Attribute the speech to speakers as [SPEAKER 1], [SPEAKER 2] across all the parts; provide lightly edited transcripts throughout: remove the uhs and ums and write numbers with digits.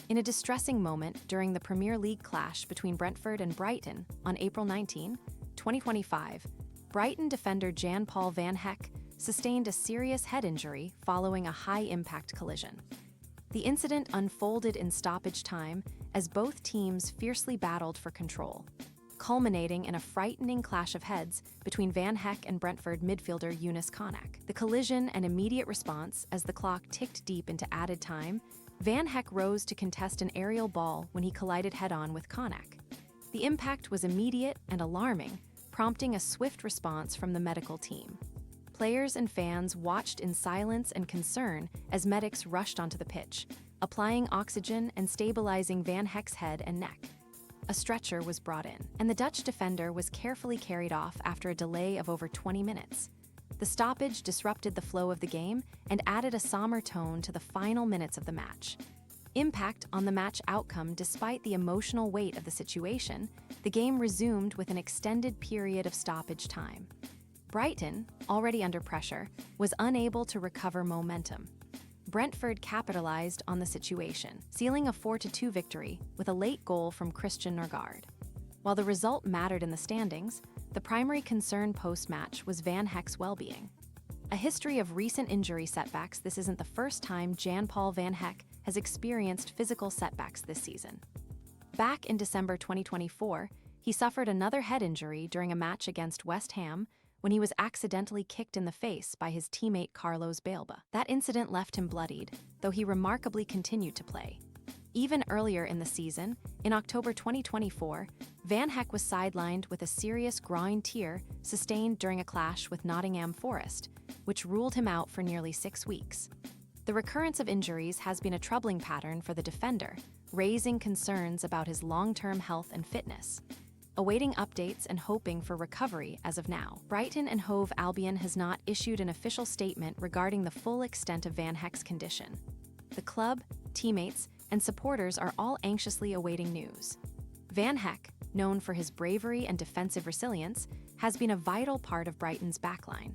[SPEAKER 1] In a distressing moment during the Premier League clash between Brentford and Brighton on April 19, 2025, Brighton defender Jan Paul van Hecke sustained a serious head injury following a high-impact collision. The incident unfolded in stoppage time as both teams fiercely battled for control, culminating in a frightening clash of heads between Van Hecke and Brentford midfielder Younes Konak. The collision and immediate response as the clock ticked deep into added time, Van Hecke rose to contest an aerial ball when he collided head-on with Konak. The impact was immediate and alarming, prompting a swift response from the medical team. Players and fans watched in silence and concern as medics rushed onto the pitch, applying oxygen and stabilizing Van Hecke's head and neck. A stretcher was brought in, and the Dutch defender was carefully carried off after a delay of over 20 minutes. The stoppage disrupted the flow of the game and added a somber tone to the final minutes of the match. Impact on the match outcome. Despite the emotional weight of the situation, the game resumed with an extended period of stoppage time. Brighton, already under pressure, was unable to recover momentum. Brentford capitalized on the situation, sealing a 4-2 victory with a late goal from Christian Norgard. While the result mattered in the standings, the primary concern post-match was Van Hecke's well-being. A history of recent injury setbacks. This isn't the first time Jan Paul van Hecke has experienced physical setbacks this season. Back in December 2024, he suffered another head injury during a match against West Ham when he was accidentally kicked in the face by his teammate Carlos Balba. That incident left him bloodied, though he remarkably continued to play. Even earlier in the season, in October 2024, Van Hecke was sidelined with a serious groin tear sustained during a clash with Nottingham Forest, which ruled him out for nearly 6 weeks. The recurrence of injuries has been a troubling pattern for the defender, raising concerns about his long-term health and fitness. Awaiting updates and hoping for recovery as of now, Brighton and Hove Albion has not issued an official statement regarding the full extent of Van Hecke's condition. The club, teammates, and supporters are all anxiously awaiting news. Van Hecke, known for his bravery and defensive resilience, has been a vital part of Brighton's backline.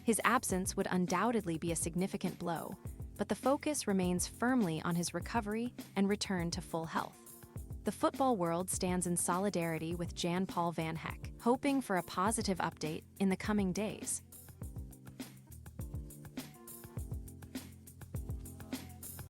[SPEAKER 1] His absence would undoubtedly be a significant blow, but the focus remains firmly on his recovery and return to full health. The football world stands in solidarity with Jan Paul van Hecke, hoping for a positive update in the coming days.